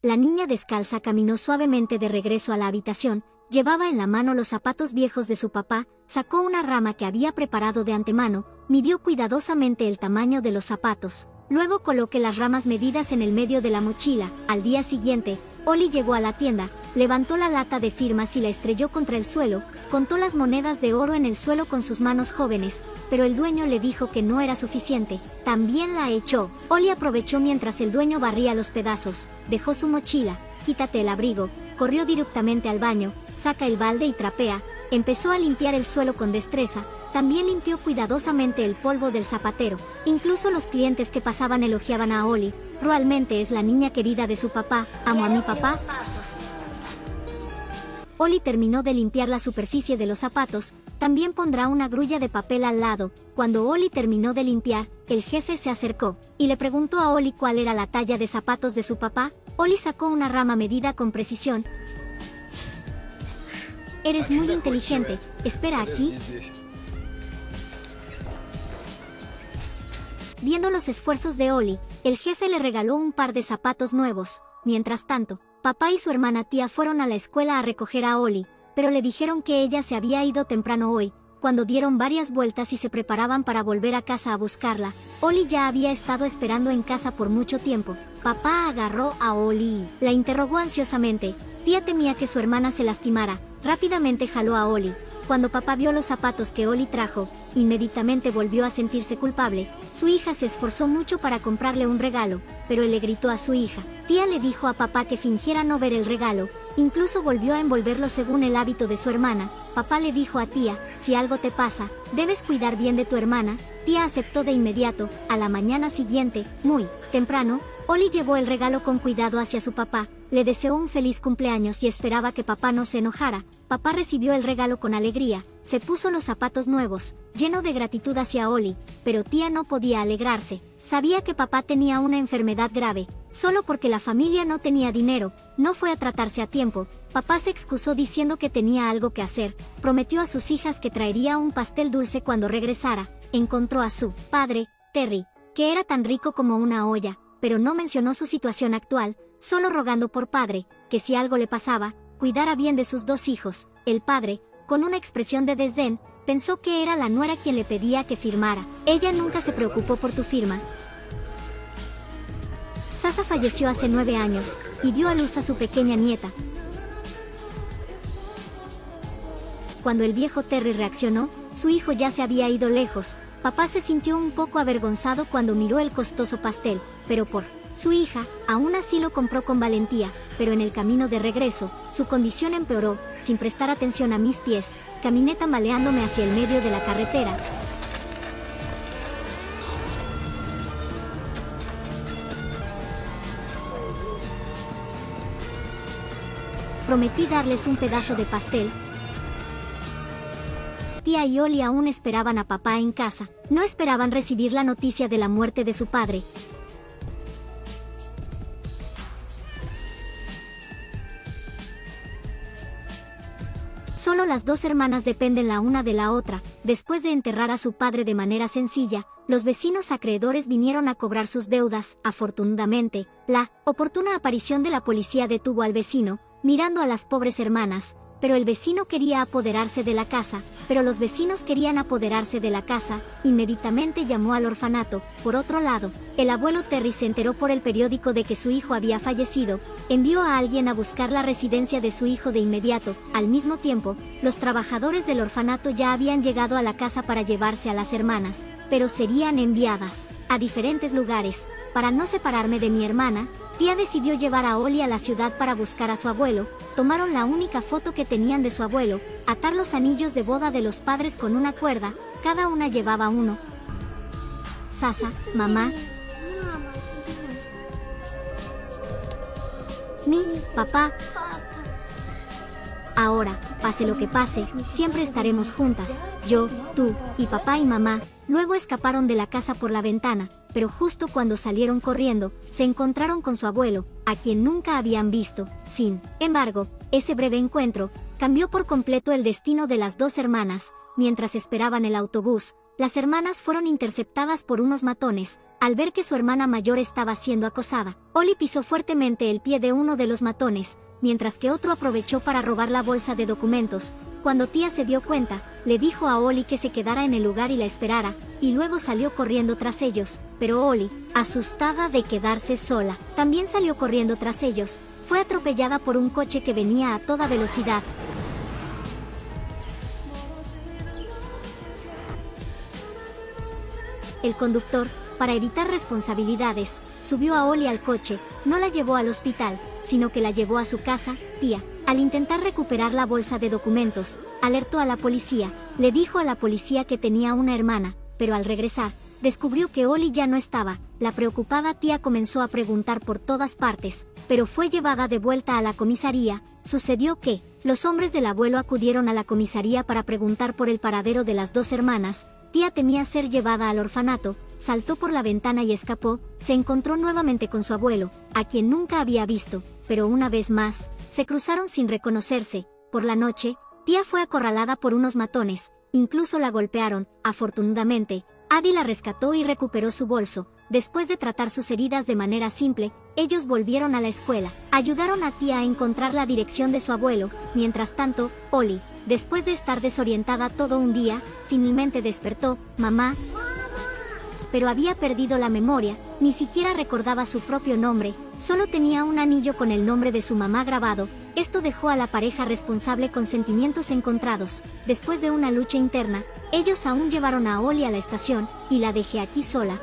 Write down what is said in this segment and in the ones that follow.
La niña descalza caminó suavemente de regreso a la habitación, llevaba en la mano los zapatos viejos de su papá, sacó una rama que había preparado de antemano, midió cuidadosamente el tamaño de los zapatos. Luego coloqué las ramas medidas en el medio de la mochila. Al día siguiente, Oli llegó a la tienda, levantó la lata de firmas y la estrelló contra el suelo, contó las monedas de oro en el suelo con sus manos jóvenes, pero el dueño le dijo que no era suficiente. También la echó. Oli aprovechó mientras el dueño barría los pedazos, dejó su mochila, quítate el abrigo, corrió directamente al baño, saca el balde y trapea, empezó a limpiar el suelo con destreza, también limpió cuidadosamente el polvo del zapatero. Incluso los clientes que pasaban elogiaban a Oli. Realmente es la niña querida de su papá, amo a mi papá. Oli terminó de limpiar la superficie de los zapatos, también pondrá una grulla de papel al lado. Cuando Oli terminó de limpiar, el jefe se acercó y le preguntó a Oli cuál era la talla de zapatos de su papá. Oli sacó una rama medida con precisión. Eres muy inteligente, espera aquí. Viendo los esfuerzos de Oli, el jefe le regaló un par de zapatos nuevos. Mientras tanto, papá y su hermana tía fueron a la escuela a recoger a Oli, pero le dijeron que ella se había ido temprano hoy. Cuando dieron varias vueltas y se preparaban para volver a casa a buscarla, Oli ya había estado esperando en casa por mucho tiempo. Papá agarró a Oli. La interrogó ansiosamente. Tía temía que su hermana se lastimara. Rápidamente jaló a Oli. Cuando papá vio los zapatos que Oli trajo, inmediatamente volvió a sentirse culpable. Su hija se esforzó mucho para comprarle un regalo, pero él le gritó a su hija. Tía le dijo a papá que fingiera no ver el regalo, incluso volvió a envolverlo según el hábito de su hermana. Papá le dijo a tía, si algo te pasa, debes cuidar bien de tu hermana. Tía aceptó de inmediato. A la mañana siguiente, muy temprano, Oli llevó el regalo con cuidado hacia su papá, le deseó un feliz cumpleaños y esperaba que papá no se enojara. Papá recibió el regalo con alegría, se puso los zapatos nuevos, lleno de gratitud hacia Oli, pero tía no podía alegrarse. Sabía que papá tenía una enfermedad grave, solo porque la familia no tenía dinero, no fue a tratarse a tiempo. Papá se excusó diciendo que tenía algo que hacer, prometió a sus hijas que traería un pastel dulce cuando regresara. Encontró a su padre, Terry, que era tan rico como una olla, pero no mencionó su situación actual, solo rogando por padre, que si algo le pasaba, cuidara bien de sus dos hijos. El padre, con una expresión de desdén, pensó que era la nuera quien le pedía que firmara. Ella nunca se preocupó por tu firma. Sasa falleció hace 9 años, y dio a luz a su pequeña nieta. Cuando el viejo Terry reaccionó, su hijo ya se había ido lejos. Papá se sintió un poco avergonzado cuando miró el costoso pastel, pero por su hija, aún así lo compró con valentía, pero en el camino de regreso, su condición empeoró. Sin prestar atención a mis pies, caminé tambaleándome hacia el medio de la carretera. Prometí darles un pedazo de pastel. Tía y Oli aún esperaban a papá en casa. No esperaban recibir la noticia de la muerte de su padre. Solo las dos hermanas dependen la una de la otra. Después de enterrar a su padre de manera sencilla, los vecinos acreedores vinieron a cobrar sus deudas. Afortunadamente, la oportuna aparición de la policía detuvo al vecino, mirando a las pobres hermanas. Pero el vecino quería apoderarse de la casa, los vecinos querían apoderarse de la casa. Inmediatamente llamó al orfanato. Por otro lado, el abuelo Terry se enteró por el periódico de que su hijo había fallecido, envió a alguien a buscar la residencia de su hijo de inmediato. Al mismo tiempo, los trabajadores del orfanato ya habían llegado a la casa para llevarse a las hermanas, pero serían enviadas a diferentes lugares. Para no separarme de mi hermana, tía decidió llevar a Oli a la ciudad para buscar a su abuelo. Tomaron la única foto que tenían de su abuelo, atar los anillos de boda de los padres con una cuerda, cada una llevaba uno. Sasa, mamá. Mi papá. Ahora, pase lo que pase, siempre estaremos juntas, yo, tú, y papá y mamá. Luego escaparon de la casa por la ventana, pero justo cuando salieron corriendo, se encontraron con su abuelo, a quien nunca habían visto. Sin embargo, ese breve encuentro cambió por completo el destino de las dos hermanas. Mientras esperaban el autobús, las hermanas fueron interceptadas por unos matones. Al ver que su hermana mayor estaba siendo acosada, Oli pisó fuertemente el pie de uno de los matones, mientras que otro aprovechó para robar la bolsa de documentos. Cuando tía se dio cuenta, le dijo a Oli que se quedara en el lugar y la esperara, y luego salió corriendo tras ellos, pero Oli, asustada de quedarse sola, también salió corriendo tras ellos. Fue atropellada por un coche que venía a toda velocidad. El conductor, para evitar responsabilidades, subió a Oli al coche, no la llevó al hospital, sino que la llevó a su casa. Tía, al intentar recuperar la bolsa de documentos, alertó a la policía, le dijo a la policía que tenía una hermana, pero al regresar, descubrió que Oli ya no estaba. La preocupada tía comenzó a preguntar por todas partes, pero fue llevada de vuelta a la comisaría. Sucedió que, los hombres del abuelo acudieron a la comisaría para preguntar por el paradero de las dos hermanas. Tía temía ser llevada al orfanato, saltó por la ventana y escapó. Se encontró nuevamente con su abuelo, a quien nunca había visto, pero una vez más, se cruzaron sin reconocerse. Por la noche, tía fue acorralada por unos matones, incluso la golpearon. Afortunadamente, Adi la rescató y recuperó su bolso. Después de tratar sus heridas de manera simple, ellos volvieron a la escuela. Ayudaron a tía a encontrar la dirección de su abuelo. Mientras tanto, Oli, después de estar desorientada todo un día, finalmente despertó. Mamá. Pero había perdido la memoria, ni siquiera recordaba su propio nombre, solo tenía un anillo con el nombre de su mamá grabado. Esto dejó a la pareja responsable con sentimientos encontrados. Después de una lucha interna, ellos aún llevaron a Oli a la estación, y la dejé aquí sola.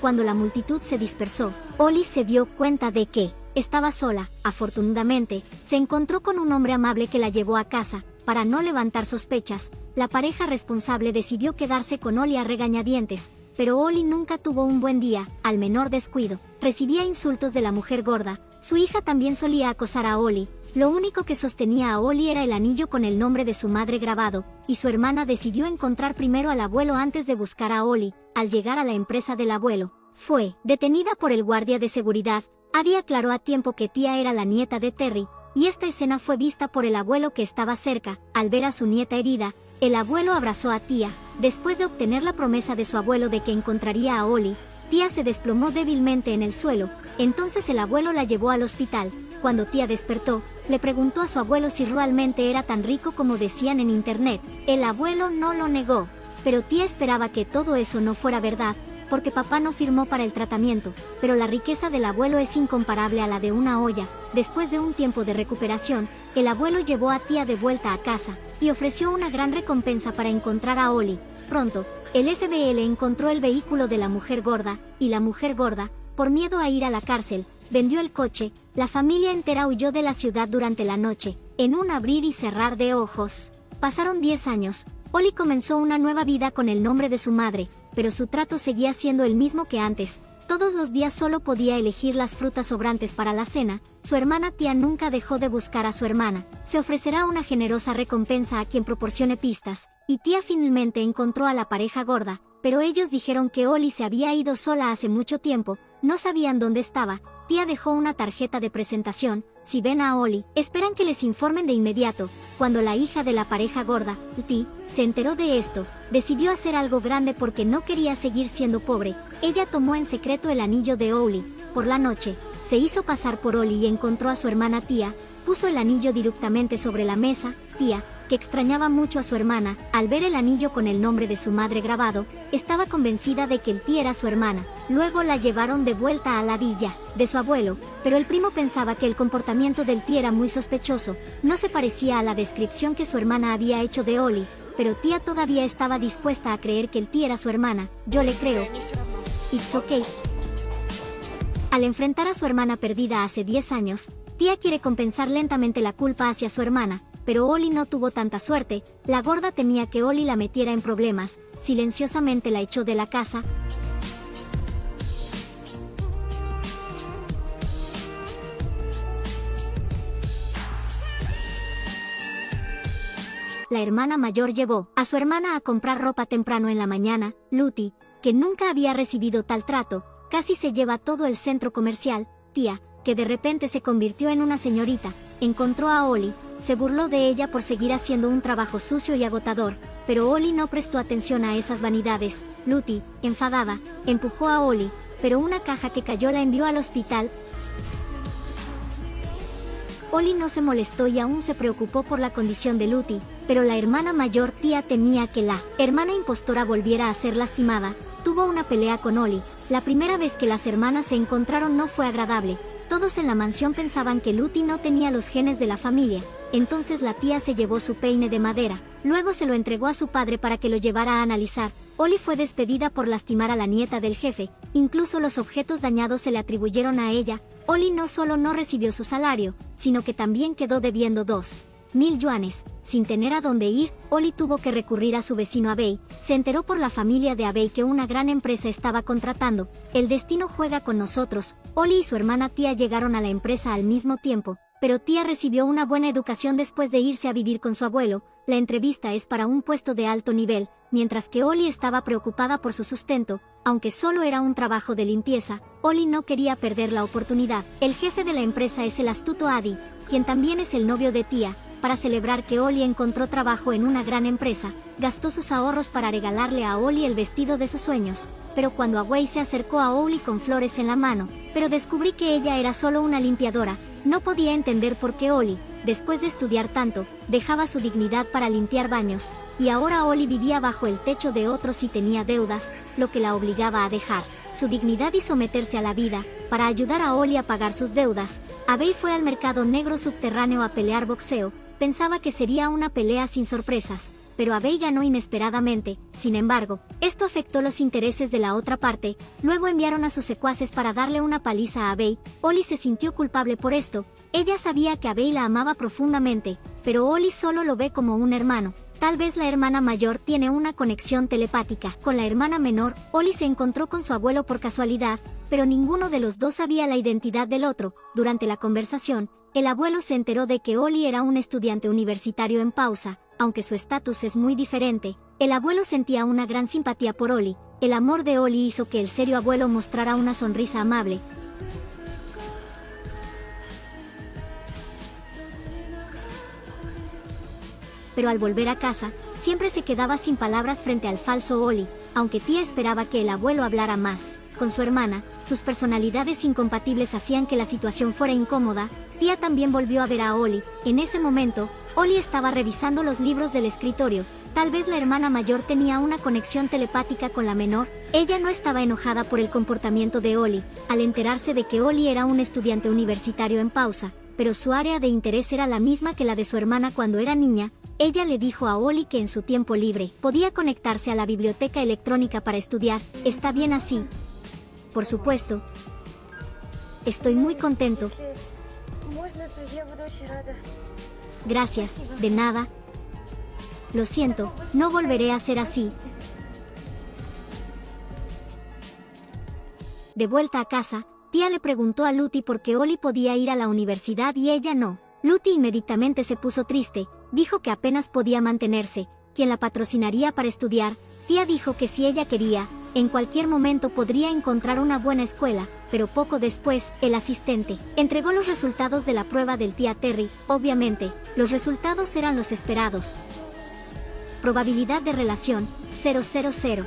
Cuando la multitud se dispersó, Oli se dio cuenta de que estaba sola. Afortunadamente, se encontró con un hombre amable que la llevó a casa. Para no levantar sospechas, la pareja responsable decidió quedarse con Oli a regañadientes, pero Oli nunca tuvo un buen día. Al menor descuido, recibía insultos de la mujer gorda. Su hija también solía acosar a Oli. Lo único que sostenía a Oli era el anillo con el nombre de su madre grabado, y su hermana decidió encontrar primero al abuelo antes de buscar a Oli. Al llegar a la empresa del abuelo, fue detenida por el guardia de seguridad. Adi aclaró a tiempo que tía era la nieta de Terry, y esta escena fue vista por el abuelo que estaba cerca. Al ver a su nieta herida, el abuelo abrazó a tía. Después de obtener la promesa de su abuelo de que encontraría a Oli, tía se desplomó débilmente en el suelo. Entonces el abuelo la llevó al hospital. Cuando tía despertó, le preguntó a su abuelo si realmente era tan rico como decían en internet. El abuelo no lo negó, pero tía esperaba que todo eso no fuera verdad, porque papá no firmó para el tratamiento, pero la riqueza del abuelo es incomparable a la de una olla. Después de un tiempo de recuperación, el abuelo llevó a tía de vuelta a casa, y ofreció una gran recompensa para encontrar a Oli. Pronto, el FBI encontró el vehículo de la mujer gorda, y la mujer gorda, por miedo a ir a la cárcel, vendió el coche. La familia entera huyó de la ciudad durante la noche, en un abrir y cerrar de ojos. Pasaron 10 años. Oli comenzó una nueva vida con el nombre de su madre, pero su trato seguía siendo el mismo que antes. Todos los días solo podía elegir las frutas sobrantes para la cena. Su hermana tía nunca dejó de buscar a su hermana. Se ofrecerá una generosa recompensa a quien proporcione pistas, y tía finalmente encontró a la pareja gorda, pero ellos dijeron que Oli se había ido sola hace mucho tiempo, no sabían dónde estaba. Tía dejó una tarjeta de presentación. Si ven a Oli, esperan que les informen de inmediato. Cuando la hija de la pareja gorda, Ti, se enteró de esto, decidió hacer algo grande porque no quería seguir siendo pobre. Ella tomó en secreto el anillo de Oli. Por la noche, se hizo pasar por Oli y encontró a su hermana tía. Puso el anillo directamente sobre la mesa. Tía, que extrañaba mucho a su hermana, al ver el anillo con el nombre de su madre grabado, estaba convencida de que el tía era su hermana. Luego la llevaron de vuelta a la villa de su abuelo, pero el primo pensaba que el comportamiento del tía era muy sospechoso, no se parecía a la descripción que su hermana había hecho de Oli, pero tía todavía estaba dispuesta a creer que el tía era su hermana. Yo le creo. It's okay. Al enfrentar a su hermana perdida hace 10 años, tía quiere compensar lentamente la culpa hacia su hermana, pero Oli no tuvo tanta suerte. La gorda temía que Oli la metiera en problemas, silenciosamente la echó de la casa. La hermana mayor llevó a su hermana a comprar ropa temprano en la mañana. Luti, que nunca había recibido tal trato, casi se lleva todo el centro comercial. Tía, que de repente se convirtió en una señorita, encontró a Ollie, se burló de ella por seguir haciendo un trabajo sucio y agotador, pero Ollie no prestó atención a esas vanidades. Lottie, enfadada, empujó a Ollie, pero una caja que cayó la envió al hospital. Ollie no se molestó y aún se preocupó por la condición de Lottie, pero la hermana mayor Tia temía que la hermana impostora volviera a ser lastimada. Tuvo una pelea con Ollie. La primera vez que las hermanas se encontraron no fue agradable. Todos en la mansión pensaban que Lottie no tenía los genes de la familia. Entonces la tía se llevó su peine de madera. Luego se lo entregó a su padre para que lo llevara a analizar. Ollie fue despedida por lastimar a la nieta del jefe. Incluso los objetos dañados se le atribuyeron a ella. Ollie no solo no recibió su salario, sino que también quedó debiendo 2.000 yuanes. Sin tener a dónde ir, Ollie tuvo que recurrir a su vecino Abei. Se enteró por la familia de Abei que una gran empresa estaba contratando. El destino juega con nosotros. Ollie y su hermana Tia llegaron a la empresa al mismo tiempo, pero Tia recibió una buena educación después de irse a vivir con su abuelo. La entrevista es para un puesto de alto nivel, mientras que Ollie estaba preocupada por su sustento. Aunque solo era un trabajo de limpieza, Ollie no quería perder la oportunidad. El jefe de la empresa es el astuto Adi, quien también es el novio de Tia. Para celebrar que Ollie encontró trabajo en una gran empresa, gastó sus ahorros para regalarle a Ollie el vestido de sus sueños. Pero cuando Awei se acercó a Ollie con flores en la mano, pero descubrí que ella era solo una limpiadora, no podía entender por qué Ollie, después de estudiar tanto, dejaba su dignidad para limpiar baños, y ahora Ollie vivía bajo el techo de otros y tenía deudas, lo que la obligaba a dejar su dignidad y someterse a la vida. Para ayudar a Ollie a pagar sus deudas, Abei fue al mercado negro subterráneo a pelear boxeo. Pensaba que sería una pelea sin sorpresas, pero Abei ganó inesperadamente. Sin embargo, esto afectó los intereses de la otra parte. Luego enviaron a sus secuaces para darle una paliza a Abei. Ollie se sintió culpable por esto. Ella sabía que Abei la amaba profundamente, pero Ollie solo lo ve como un hermano. Tal vez la hermana mayor tiene una conexión telepática con la hermana menor. Ollie se encontró con su abuelo por casualidad, pero ninguno de los dos sabía la identidad del otro. Durante la conversación, el abuelo se enteró de que Ollie era un estudiante universitario en pausa. Aunque su estatus es muy diferente, el abuelo sentía una gran simpatía por Ollie. El amor de Ollie hizo que el serio abuelo mostrara una sonrisa amable. Pero al volver a casa, siempre se quedaba sin palabras frente al falso Ollie, aunque Tia esperaba que el abuelo hablara más. Con su hermana, sus personalidades incompatibles hacían que la situación fuera incómoda. Tia también volvió a ver a Ollie. En ese momento, Ollie estaba revisando los libros del escritorio. Tal vez la hermana mayor tenía una conexión telepática con la menor. Ella no estaba enojada por el comportamiento de Ollie, al enterarse de que Ollie era un estudiante universitario en pausa, pero su área de interés era la misma que la de su hermana cuando era niña. Ella le dijo a Ollie que en su tiempo libre podía conectarse a la biblioteca electrónica para estudiar. ¿Está bien así? Por supuesto. Estoy muy contento. Gracias, de nada. Lo siento, no volveré a ser así. De vuelta a casa, Tia le preguntó a Lottie por qué Ollie podía ir a la universidad y ella no. Lottie inmediatamente se puso triste, dijo que apenas podía mantenerse, quien la patrocinaría para estudiar. Tia dijo que si ella quería, en cualquier momento podría encontrar una buena escuela, pero poco después, el asistente entregó los resultados de la prueba del tía Terry. Obviamente, los resultados eran los esperados. Probabilidad de relación, 000.